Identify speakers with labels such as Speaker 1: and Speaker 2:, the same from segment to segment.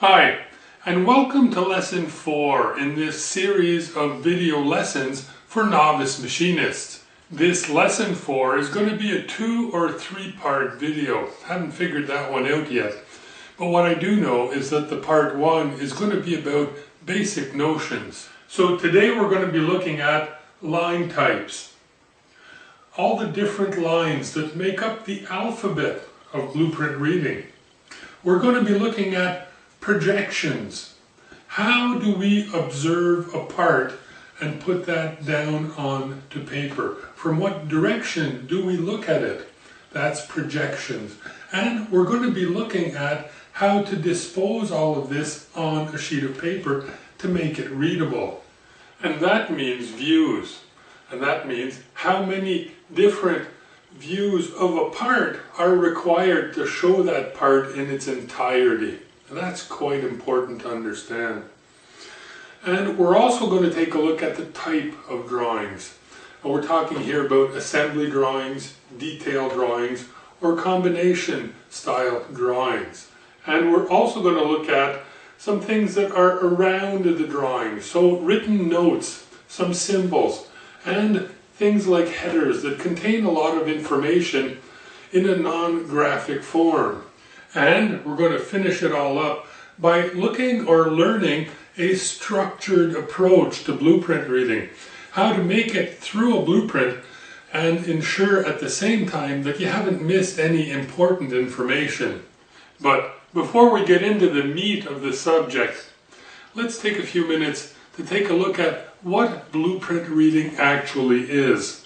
Speaker 1: Hi, and welcome to Lesson 4 in this series of video lessons for novice machinists. This Lesson 4 is going to be a 2 or 3 part video. Haven't figured that one out yet. But what I do know is that the part 1 is going to be about basic notions. So today we're going to be looking at line types. All the different lines that make up the alphabet of blueprint reading. We're going to be looking at projections. How do we observe a part and put that down onto paper? From what direction do we look at it? That's projections. And we're going to be looking at how to dispose all of this on a sheet of paper to make it readable. And that means views. And that means how many different views of a part are required to show that part in its entirety. And that's quite important to understand. And we're also going to take a look at the type of drawings. And we're talking here about assembly drawings, detail drawings, or combination style drawings. And we're also going to look at some things that are around the drawing. So written notes, some symbols, and things like headers that contain a lot of information in a non-graphic form. And we're going to finish it all up by looking or learning a structured approach to blueprint reading. How to make it through a blueprint and ensure at the same time that you haven't missed any important information. But before we get into the meat of the subject, let's take a few minutes to take a look at what blueprint reading actually is.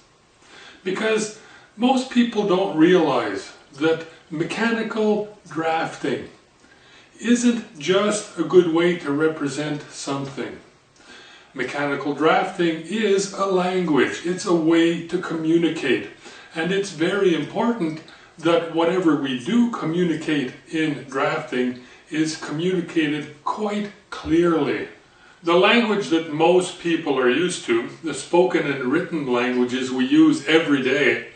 Speaker 1: Because most people don't realize that mechanical drafting isn't just a good way to represent something. Mechanical drafting is a language, it's a way to communicate, and it's very important that whatever we do communicate in drafting is communicated quite clearly. The language that most people are used to, the spoken and written languages we use every day,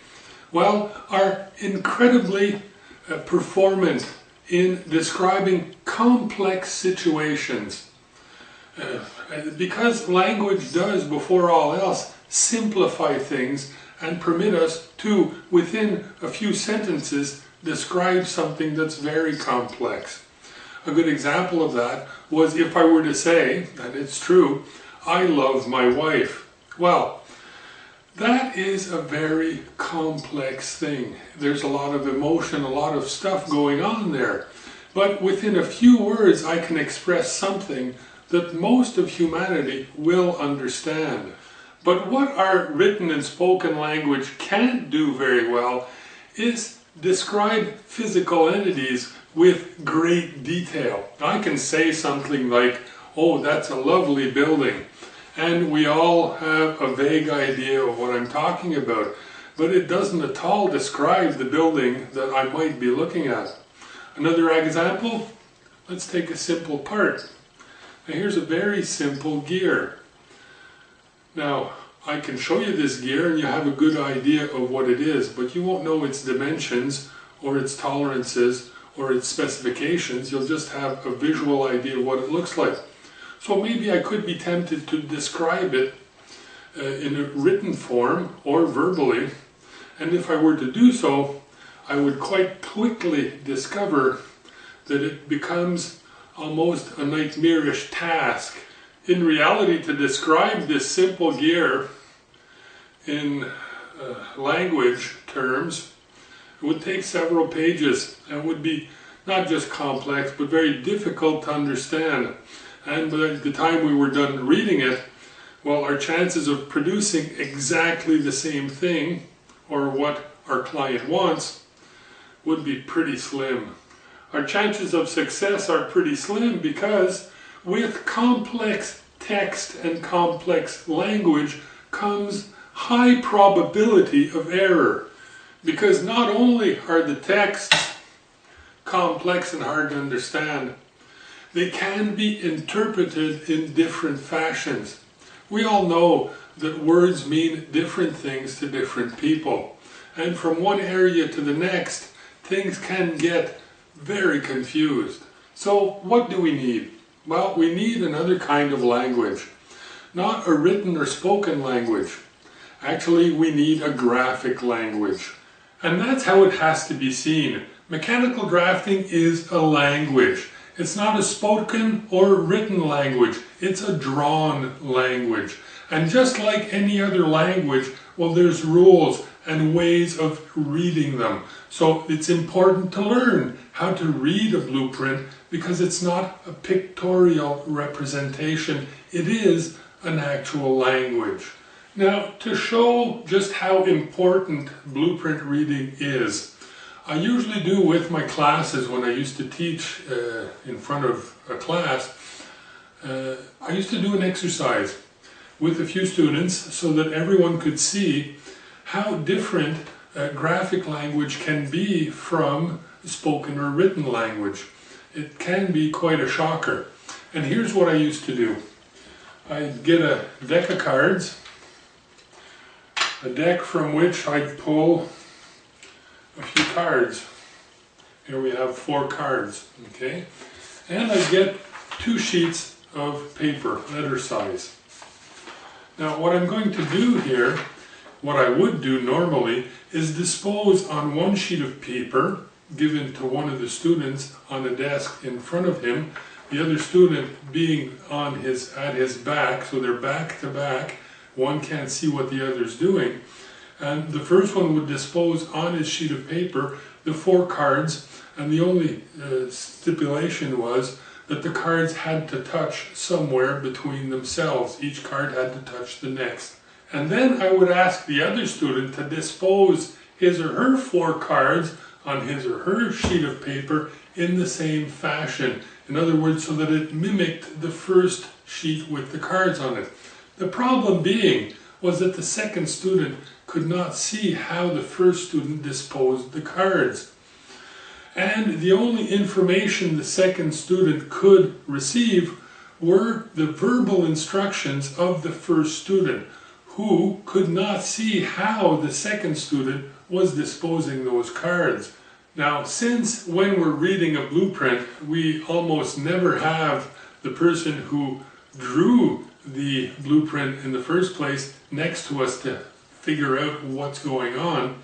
Speaker 1: well, are incredibly performant in describing complex situations. Because language does, before all else, simplify things and permit us to, within a few sentences, describe something that's very complex. A good example of that was if I were to say, and it's true, I love my wife. Well, that is a very complex thing. There's a lot of emotion, a lot of stuff going on there. But within a few words I can express something that most of humanity will understand. But what our written and spoken language can't do very well is describe physical entities with great detail. I can say something like, oh, that's a lovely building. And we all have a vague idea of what I'm talking about, but it doesn't at all describe the building that I might be looking at. Another example, let's take a simple part. Now here's a very simple gear. Now, I can show you this gear and you have a good idea of what it is, but you won't know its dimensions or its tolerances or its specifications. You'll just have a visual idea of what it looks like. So maybe I could be tempted to describe it in a written form or verbally, and if I were to do so, I would quite quickly discover that it becomes almost a nightmarish task. In reality, to describe this simple gear in language terms, it would take several pages and would be not just complex, but very difficult to understand. And by the time we were done reading it, well, our chances of producing exactly the same thing, or what our client wants, would be pretty slim. Our chances of success are pretty slim because with complex text and complex language comes high probability of error. Because not only are the texts complex and hard to understand, they can be interpreted in different fashions. We all know that words mean different things to different people. And from one area to the next, things can get very confused. So what do we need? Well, we need another kind of language. Not a written or spoken language. Actually, we need a graphic language. And that's how it has to be seen. Mechanical drafting is a language. It's not a spoken or written language. It's a drawn language. And just like any other language, well, there's rules and ways of reading them. So it's important to learn how to read a blueprint because it's not a pictorial representation. It is an actual language. Now, to show just how important blueprint reading is, I usually do with my classes when I used to teach in front of a class, I used to do an exercise with a few students so that everyone could see how different graphic language can be from spoken or written language. It can be quite a shocker. And here's what I used to do. I'd get a deck of cards, a deck from which I'd pull a few cards. Here we have 4 cards, okay? And I'd get 2 sheets of paper, letter size. Now what I'm going to do here, what I would do normally, is dispose on one sheet of paper given to one of the students on a desk in front of him, the other student being at his back, so they're back to back, one can't see what the other's doing. And the first one would dispose on his sheet of paper the 4 cards, and the only stipulation was that the cards had to touch somewhere between themselves. Each card had to touch the next. And then I would ask the other student to dispose his or her 4 cards on his or her sheet of paper in the same fashion. In other words, so that it mimicked the first sheet with the cards on it. The problem being was that the second student could not see how the first student disposed the cards. And the only information the second student could receive were the verbal instructions of the first student, who could not see how the second student was disposing those cards. Now, since when we're reading a blueprint, we almost never have the person who drew the blueprint in the first place next to us to figure out what's going on,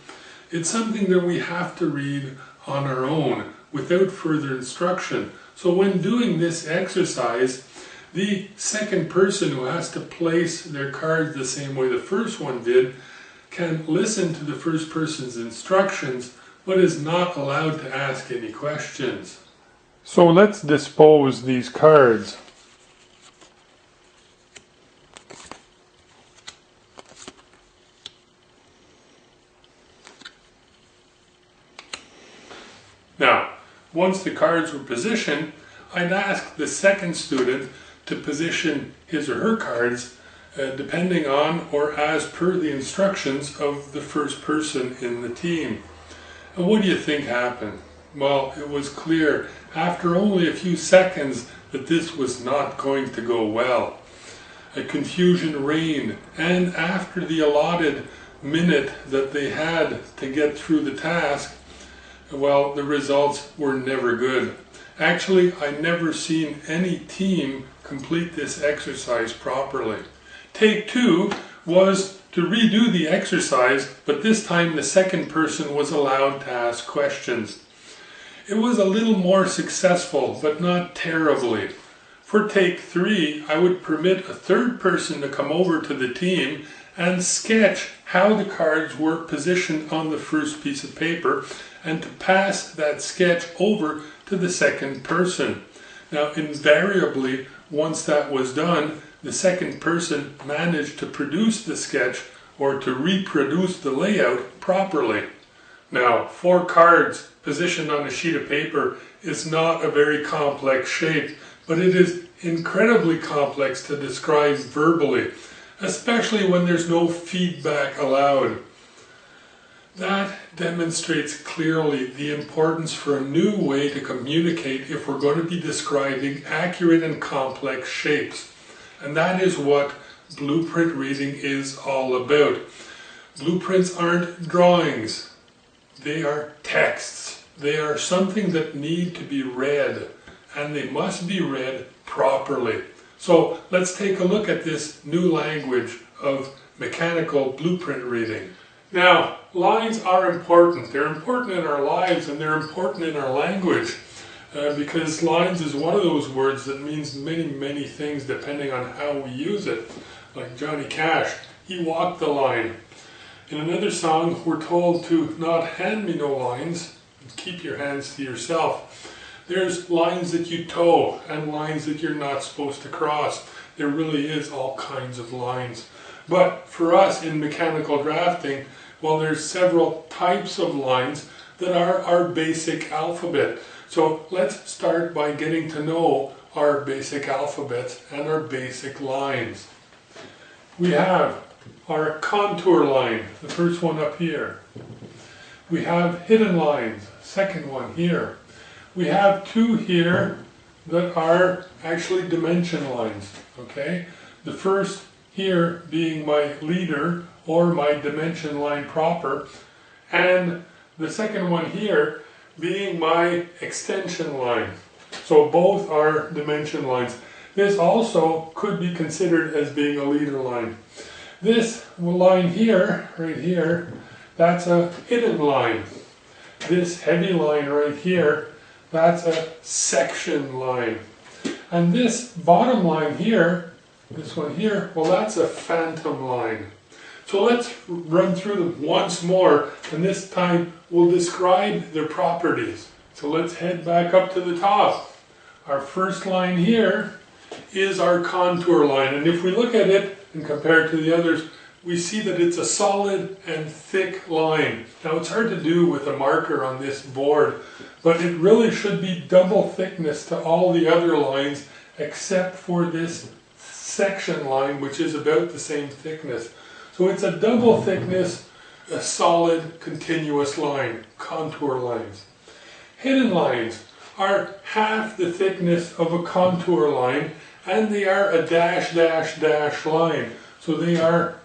Speaker 1: it's something that we have to read on our own without further instruction. So when doing this exercise, the second person who has to place their cards the same way the first one did can listen to the first person's instructions, but is not allowed to ask any questions. So let's dispose these cards. Now, once the cards were positioned, I'd ask the second student to position his or her cards depending on or as per the instructions of the first person in the team. And what do you think happened? Well, it was clear after only a few seconds that this was not going to go well. A confusion reigned, and after the allotted minute that they had to get through the task, well, the results were never good. Actually, I never seen any team complete this exercise properly. Take 2 was to redo the exercise, but this time the second person was allowed to ask questions. It was a little more successful, but not terribly. For take 3, I would permit a third person to come over to the team and sketch how the cards were positioned on the first piece of paper, and to pass that sketch over to the second person. Now, invariably, once that was done, the second person managed to produce the sketch or to reproduce the layout properly. Now, 4 cards positioned on a sheet of paper is not a very complex shape, but it is incredibly complex to describe verbally, especially when there's no feedback allowed. That demonstrates clearly the importance for a new way to communicate if we're going to be describing accurate and complex shapes. And that is what blueprint reading is all about. Blueprints aren't drawings. They are texts. They are something that need to be read. and they must be read properly. So let's take a look at this new language of mechanical blueprint reading. Now, lines are important. They're important in our lives and they're important in our language because lines is one of those words that means many, many things depending on how we use it. Like Johnny Cash, he walked the line. In another song, we're told to not hand me no lines, keep your hands to yourself. There's lines that you toe and lines that you're not supposed to cross. There really is all kinds of lines. But for us in mechanical drafting, well, there's several types of lines that are our basic alphabet. So let's start by getting to know our basic alphabet and our basic lines. We have our contour line, the first one up here. We have hidden lines, second one here. We have two here that are actually dimension lines, okay? The first here being my leader or my dimension line proper, and the second one here being my extension line. So both are dimension lines. This also could be considered as being a leader line. This line here, right here, that's a hidden line. This heavy line right here, that's a section line. And this bottom line here, this one here, well, that's a phantom line. So let's run through them once more, and this time we'll describe their properties. So let's head back up to the top. Our first line here is our contour line, and if we look at it and compare it to the others, we see that it's a solid and thick line. Now it's hard to do with a marker on this board, but it really should be double thickness to all the other lines except for this section line, which is about the same thickness. So it's a double thickness, a solid, continuous line, contour lines. Hidden lines are half the thickness of a contour line, and they are a dash, dash, dash line. So they are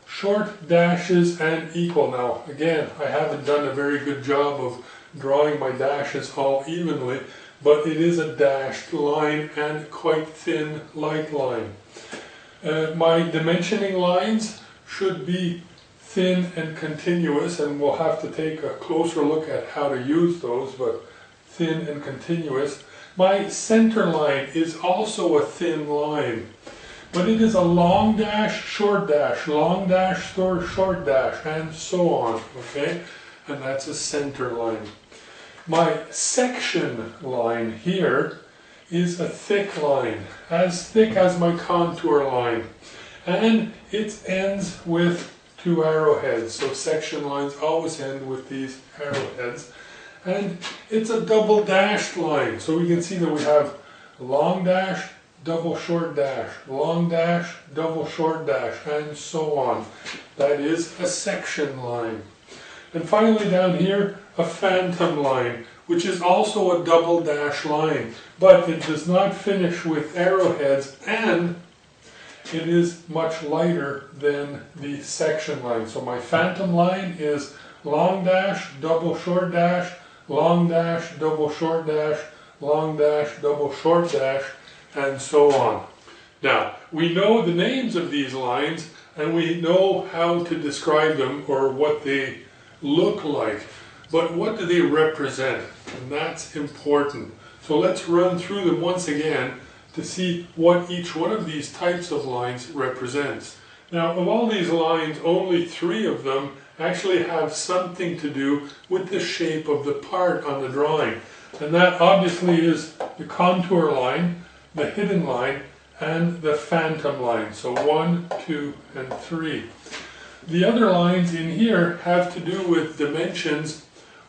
Speaker 1: short dashes and equal. Now, again, I haven't done a very good job of drawing my dashes all evenly, but it is a dashed line and quite thin, light line. My dimensioning lines should be thin and continuous, and we'll have to take a closer look at how to use those, but thin and continuous. My center line is also a thin line, but it is a long dash, short dash, long dash, short dash, and so on, okay? And that's a center line. My section line here is a thick line, as thick as my contour line. And it ends with two arrowheads. So section lines always end with these arrowheads. And it's a double dashed line. So we can see that we have long dash, double short dash, long dash, double short dash, and so on. That is a section line. And finally down here, a phantom line, which is also a double dash line, but it does not finish with arrowheads, and it is much lighter than the section line. So my phantom line is long dash, double short dash, long dash, double short dash, long dash, double short dash, and so on. Now, we know the names of these lines, and we know how to describe them or what they look like. But what do they represent? And that's important. So let's run through them once again to see what each one of these types of lines represents. Now, of all these lines, only 3 of them actually have something to do with the shape of the part on the drawing. And that obviously is the contour line, the hidden line, and the phantom line. So 1, 2, and 3. The other lines in here have to do with dimensions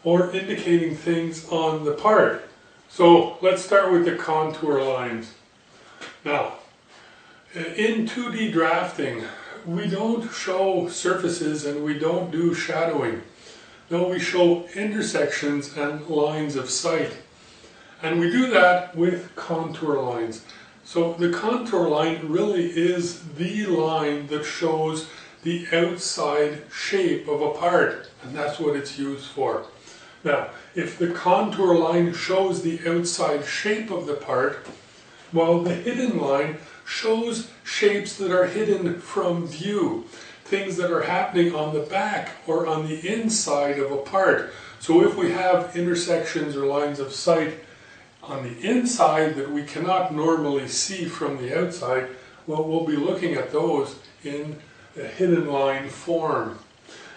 Speaker 1: or indicating things on the part. So let's start with the contour lines. Now, in 2D drafting, we don't show surfaces and we don't do shadowing. No, we show intersections and lines of sight. And we do that with contour lines. So the contour line really is the line that shows the outside shape of a part, and that's what it's used for. Now, if the contour line shows the outside shape of the part, well, the hidden line shows shapes that are hidden from view, things that are happening on the back or on the inside of a part. So if we have intersections or lines of sight on the inside that we cannot normally see from the outside, well, we'll be looking at those in a hidden line form.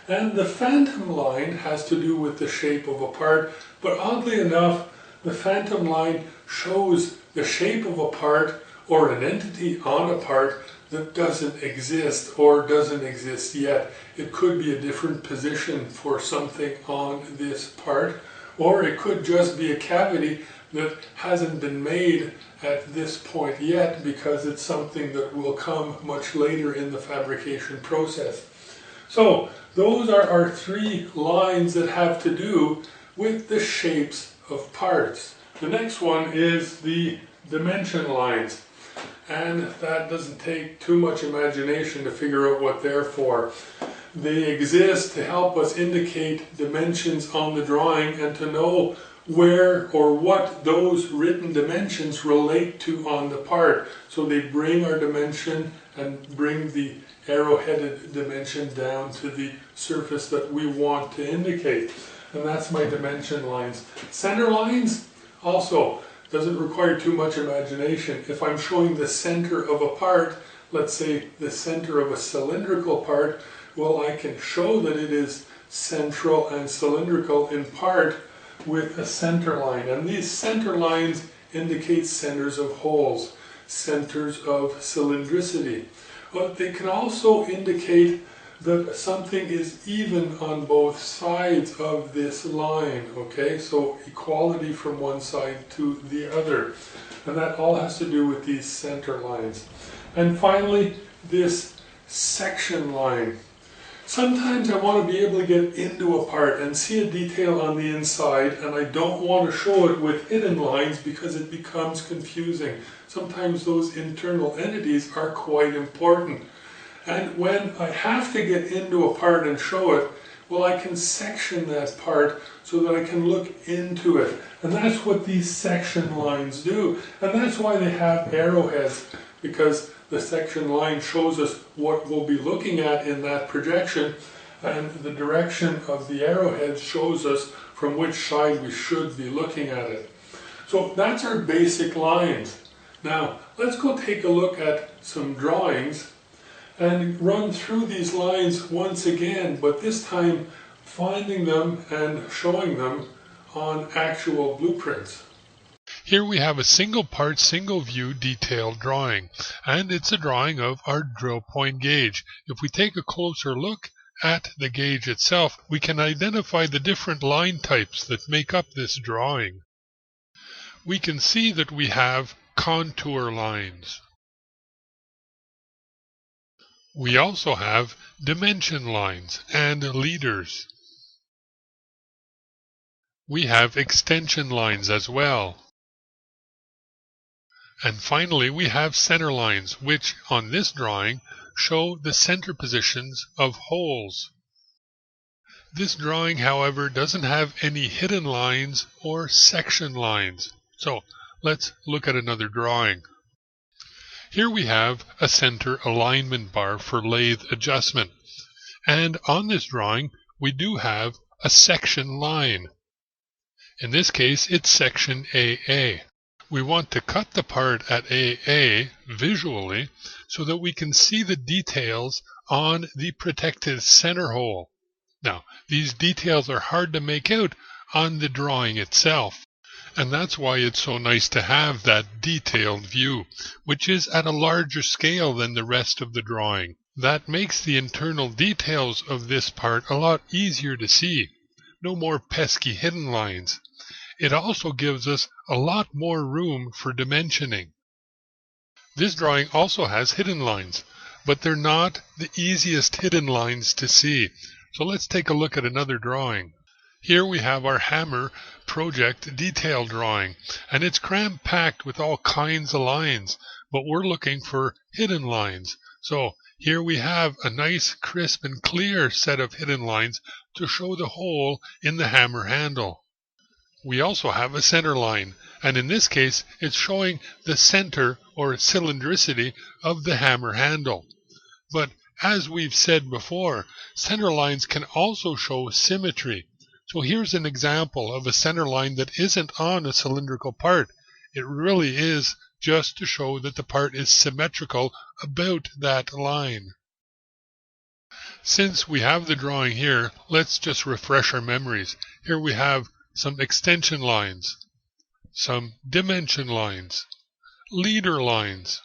Speaker 1: And the phantom line has to do with the shape of a part, but oddly enough, the phantom line shows the shape of a part or an entity on a part that doesn't exist or doesn't exist yet. It could be a different position for something on this part, or it could just be a cavity that hasn't been made at this point yet because it's something that will come much later in the fabrication process. So those are our three lines that have to do with the shapes of parts. The next one is the dimension lines, and that doesn't take too much imagination to figure out what they're for. They exist to help us indicate dimensions on the drawing and to know where or what those written dimensions relate to on the part. So they bring our dimension and bring the arrow-headed dimension down to the surface that we want to indicate. And that's my dimension lines. Center lines also doesn't require too much imagination. If I'm showing the center of a part, let's say the center of a cylindrical part, well, I can show that it is central and cylindrical in part with a center line. And these center lines indicate centers of holes, centers of cylindricity. But they can also indicate that something is even on both sides of this line, okay? So equality from one side to the other. And that all has to do with these center lines. And finally, this section line. Sometimes I want to be able to get into a part and see a detail on the inside, and I don't want to show it with hidden lines because it becomes confusing. Sometimes those internal entities are quite important. And when I have to get into a part and show it, well, I can section that part so that I can look into it. And that's what these section lines do. And that's why they have arrowheads, because the section line shows us what we'll be looking at in that projection, and the direction of the arrowhead shows us from which side we should be looking at it. So that's our basic lines. Now, let's go take a look at some drawings and run through these lines once again, but this time finding them and showing them on actual blueprints.
Speaker 2: Here we have a single part, single view detailed drawing, and it's a drawing of our drill point gauge. If we take a closer look at the gauge itself, we can identify the different line types that make up this drawing. We can see that we have contour lines. We also have dimension lines and leaders. We have extension lines as well. And finally, we have center lines, which on this drawing show the center positions of holes. This drawing, however, doesn't have any hidden lines or section lines. So let's look at another drawing. Here we have a center alignment bar for lathe adjustment. And on this drawing, we do have a section line. In this case, it's section AA. We want to cut the part at AA visually so that we can see the details on the protected center hole. Now, these details are hard to make out on the drawing itself, and that's why it's so nice to have that detailed view, which is at a larger scale than the rest of the drawing. That makes the internal details of this part a lot easier to see. No more pesky hidden lines. It also gives us a lot more room for dimensioning. This drawing also has hidden lines, but they're not the easiest hidden lines to see. So let's take a look at another drawing. Here we have our hammer project detail drawing, and it's cram-packed with all kinds of lines, but we're looking for hidden lines. So here we have a nice, crisp, and clear set of hidden lines to show the hole in the hammer handle. we also have a center line, and in this case it's showing the center or cylindricity of the hammer handle. But as we've said before, center lines can also show symmetry. So here's an example of a center line that isn't on a cylindrical part. It really is just to show that the part is symmetrical about that line. Since we have the drawing here, let's just refresh our memories. Here we have some extension lines, some dimension lines, leader lines,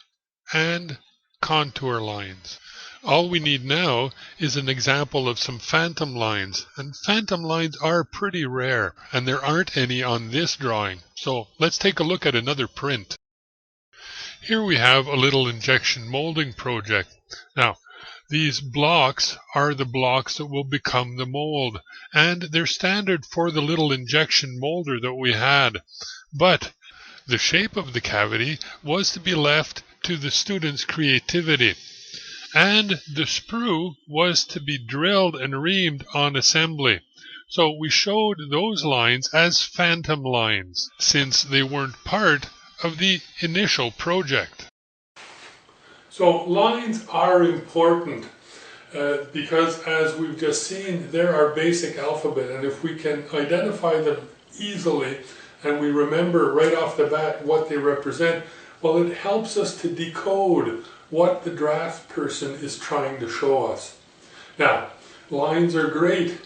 Speaker 2: and contour lines. All we need now is an example of some phantom lines, and phantom lines are pretty rare, and there aren't any on this drawing. So let's take a look at another print. Here we have a little injection molding project. Now, these blocks are the blocks that will become the mold, and they're standard for the little injection molder that we had. But the shape of the cavity was to be left to the student's creativity, and the sprue was to be drilled and reamed on assembly. So we showed those lines as phantom lines, since they weren't part of the initial project.
Speaker 1: So lines are important because, as we've just seen, they're our basic alphabet, and if we can identify them easily and we remember right off the bat what they represent, well, it helps us to decode what the draft person is trying to show us. Now, lines are great,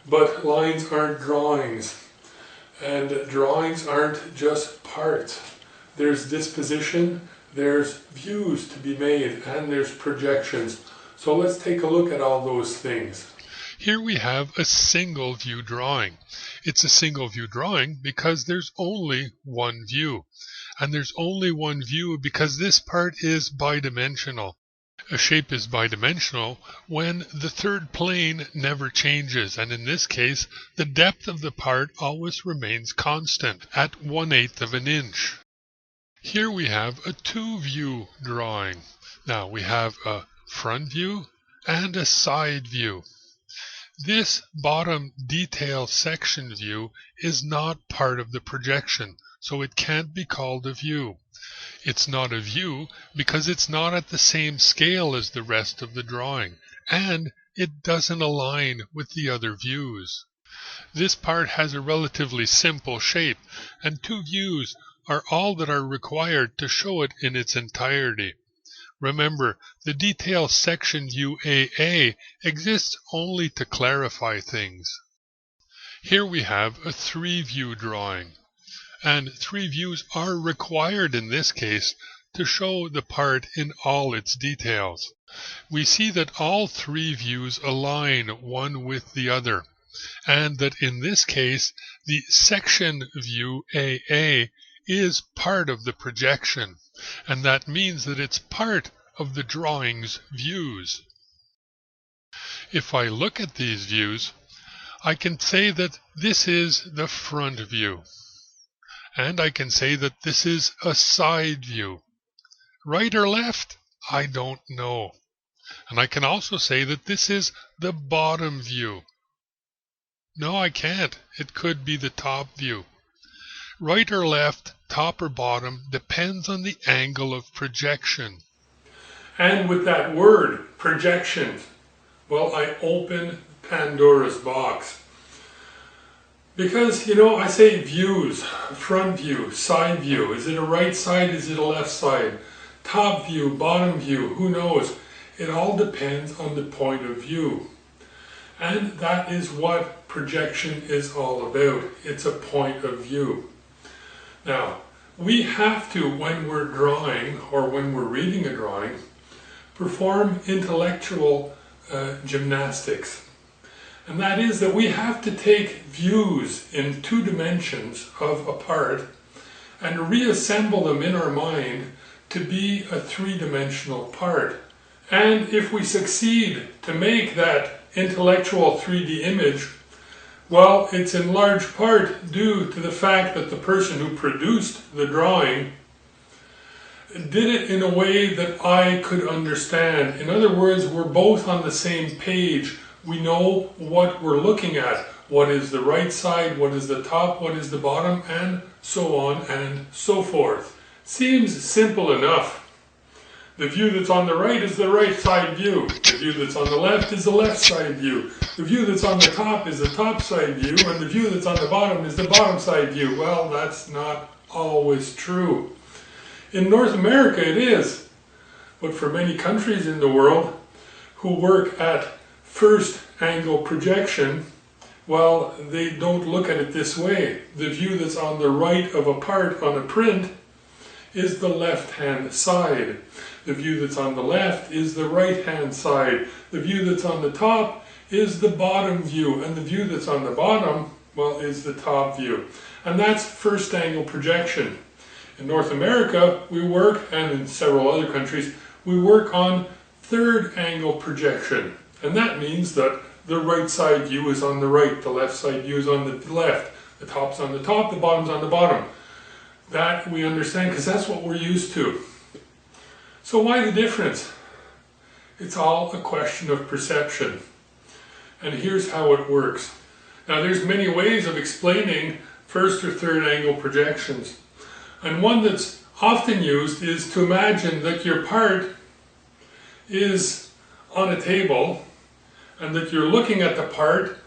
Speaker 1: but lines aren't drawings, and drawings aren't just parts. There's disposition, there's views to be made, and there's projections. So let's take a look at all those things.
Speaker 2: Here we have a single view drawing. It's a single view drawing because there's only one view. And there's only one view because this part is bidimensional. A shape is bidimensional when the third plane never changes, and in this case, the depth of the part always remains constant at 1/8 of an inch. Here we have a two-view drawing. Now we have a front view and a side view. This bottom detail section view is not part of the projection, so it can't be called a view. It's not a view because it's not at the same scale as the rest of the drawing, and it doesn't align with the other views. This part has a relatively simple shape, and two views are all that are required to show it in its entirety. Remember, the detail section view AA exists only to clarify things. Here we have a three-view drawing, and three views are required in this case to show the part in all its details. We see that all three views align one with the other, and that in this case the section view AA is part of the projection, and that means that it's part of the drawing's views. If I look at these views, I can say that this is the front view, and I can say that this is a side view. Right or left? I don't know. And I can also say that this is the bottom view. No, I can't. It could be the top view. Right or left, top or bottom, depends on the angle of projection.
Speaker 1: And with that word, projections, well, I open Pandora's box. Because, I say views, front view, side view. Is it a right side? Is it a left side? Top view, bottom view, who knows? It all depends on the point of view. And that is what projection is all about. It's a point of view. Now, we have to, when we're drawing or when we're reading a drawing, perform intellectual gymnastics. And that is that we have to take views in 2 dimensions of a part and reassemble them in our mind to be a 3-dimensional part. And if we succeed to make that intellectual 3D image, well, it's in large part due to the fact that the person who produced the drawing did it in a way that I could understand. In other words, we're both on the same page. We know what we're looking at. what is the right side, what is the top, what is the bottom, and so on and so forth. Seems simple enough. The view that's on the right is the right side view. The view that's on the left is the left side view. The view that's on the top is the top side view, and the view that's on the bottom is the bottom side view. Well, that's not always true. In North America it is, but for many countries in the world who work at first angle projection, well, they don't look at it this way. The view that's on the right of a part on a print is the left-hand side. The view that's on the left is the right-hand side. The view that's on the top is the bottom view, and the view that's on the bottom, well, is the top view. And that's first angle projection. In North America, we work, and in several other countries, we work on third angle projection. And that means that the right side view is on the right, the left side view is on the left, the top's on the top, the bottom's on the bottom. That we understand because that's what we're used to. So why the difference? It's all a question of perception. And here's how it works. Now there's many ways of explaining first or third angle projections. And one that's often used is to imagine that your part is on a table and that you're looking at the part,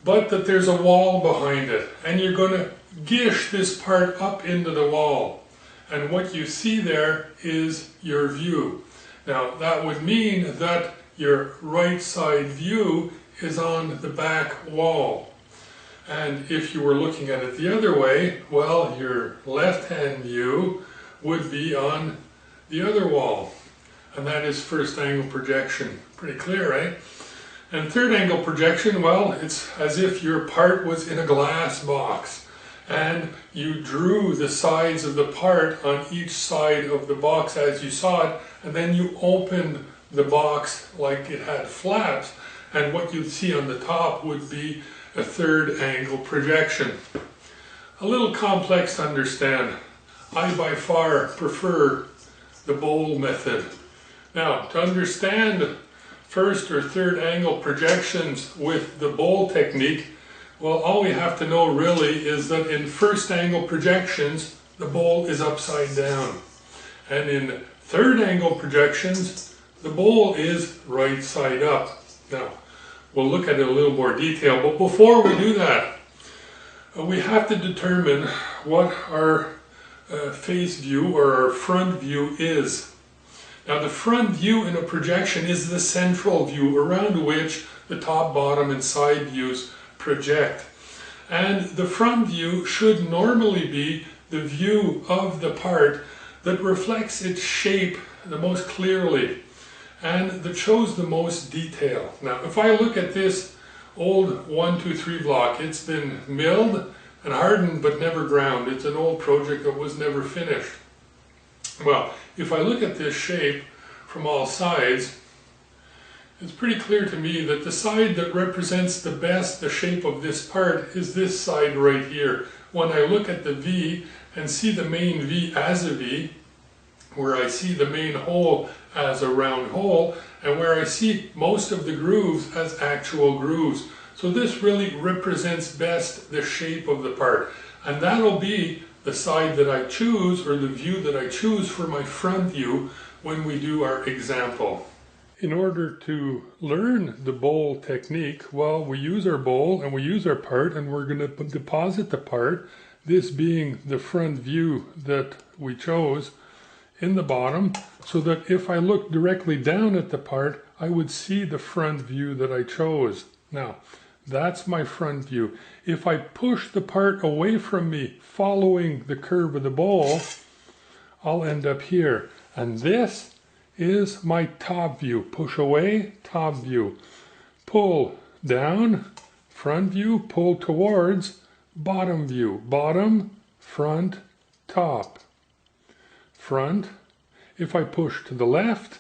Speaker 1: but that there's a wall behind it. And you're going to gish this part up into the wall. And what you see there is your view. Now that would mean that your right side view is on the back wall. And if you were looking at it the other way, well, your left-hand view would be on the other wall. And that is first angle projection. Pretty clear, right? And third angle projection, well, it's as if your part was in a glass box. And you drew the sides of the part on each side of the box as you saw it, and then you opened the box like it had flaps, and what you'd see on the top would be a third angle projection. A little complex to understand. I by far prefer the bowl method. Now, to understand first or third angle projections with the bowl technique, well, all we have to know really is that in first angle projections, the bowl is upside down. And in third angle projections, the bowl is right side up. Now, we'll look at it in a little more detail, but before we do that, we have to determine what our face view or our front view is. Now, the front view in a projection is the central view around which the top, bottom, and side views project. And the front view should normally be the view of the part that reflects its shape the most clearly and that shows the most detail. Now, if I look at this old 1-2-3 block, it's been milled and hardened but never ground. It's an old project that was never finished. Well, if I look at this shape from all sides, it's pretty clear to me that the side that represents the best the shape of this part is this side right here. When I look at the V and see the main V as a V, where I see the main hole as a round hole, and where I see most of the grooves as actual grooves. So this really represents best the shape of the part. And that'll be the side that I choose, or the view that I choose for my front view when we do our example. In order to learn the bowl technique, well, we use our bowl and we use our part, and we're going to deposit the part, this being the front view that we chose, in the bottom, so that if I look directly down at the part, I would see the front view that I chose. Now, that's my front view. If I push the part away from me, following the curve of the bowl, I'll end up here. And this is my top view. Push away, top view. Pull down, front view. Pull towards, bottom view. Bottom, front, top. Front. If I push to the left,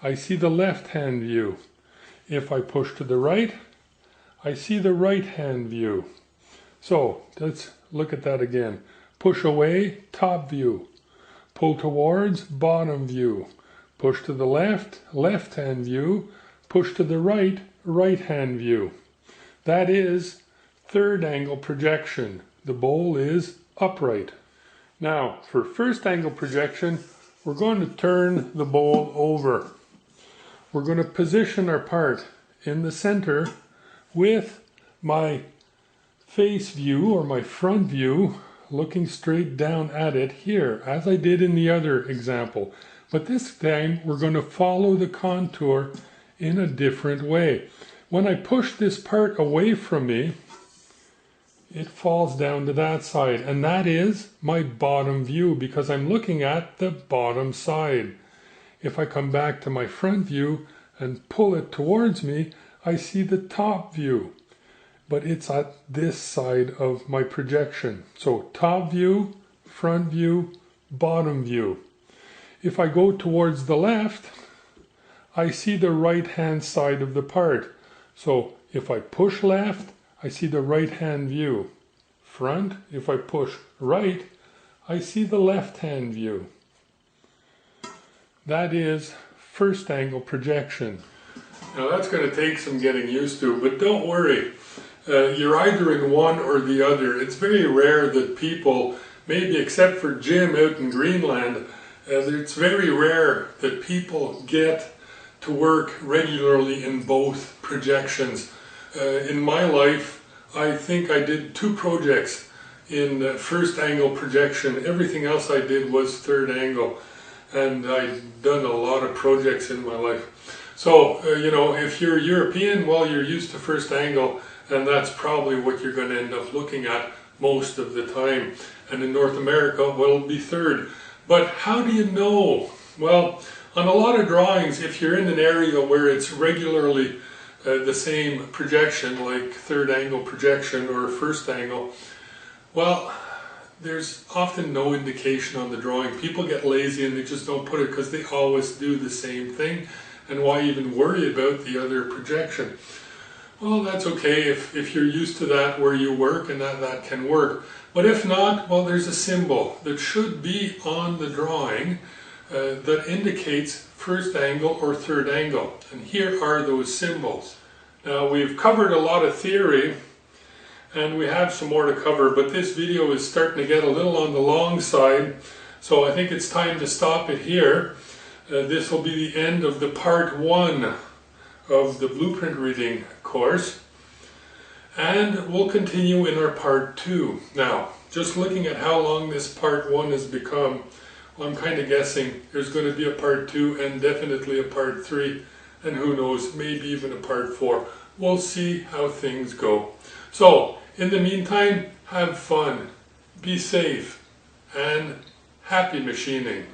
Speaker 1: I see the left-hand view. If I push to the right, I see the right-hand view. So let's look at that again. Push away, top view. Pull towards, bottom view. Push to the left, left-hand view. Push to the right, right-hand view. That is third angle projection. The bowl is upright. Now, for first angle projection, we're going to turn the bowl over. We're going to position our part in the center with my face view or my front view looking straight down at it here, as I did in the other example. But this time we're going to follow the contour in a different way. When I push this part away from me, it falls down to that side, and that is my bottom view because I'm looking at the bottom side. If I come back to my front view and pull it towards me, I see the top view, but it's at this side of my projection. So top view, front view, bottom view. If I go towards the left, I see the right hand side of the part. So if I push left, I see the right hand view. Front, if I push right, I see the left hand view. That is first angle projection. Now that's going to take some getting used to, but don't worry. You're either in one or the other. It's very rare that people, maybe except for Jim out in Greenland, it's very rare that people get to work regularly in both projections. In my life, I think I did 2 projects in first angle projection. Everything else I did was third angle, and I've done a lot of projects in my life. So, you know, if you're European, well, you're used to first angle, and that's probably what you're going to end up looking at most of the time. And in North America, well, it'll be third. But how do you know? Well, on a lot of drawings, if you're in an area where it's regularly the same projection, like third angle projection or first angle, well, there's often no indication on the drawing. People get lazy and they just don't put it because they always do the same thing. And why even worry about the other projection? Well, that's okay if you're used to that where you work, and that can work. But if not, well, there's a symbol that should be on the drawing that indicates first angle or third angle. And here are those symbols. Now, we've covered a lot of theory, and we have some more to cover, but this video is starting to get a little on the long side, so I think it's time to stop it here. This will be the end of the part 1 of the blueprint reading course, and we'll continue in our part 2. Now, just looking at how long this part 1 has become, well, I'm kind of guessing there's going to be a part 2 and definitely a part 3, and who knows, maybe even a part 4. We'll see how things go. So, in the meantime, have fun, be safe, and happy machining.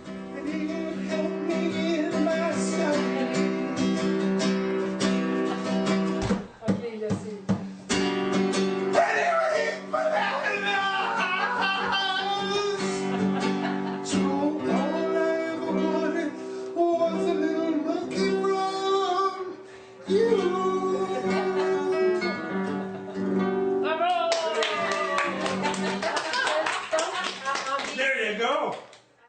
Speaker 3: Ok, il a ses...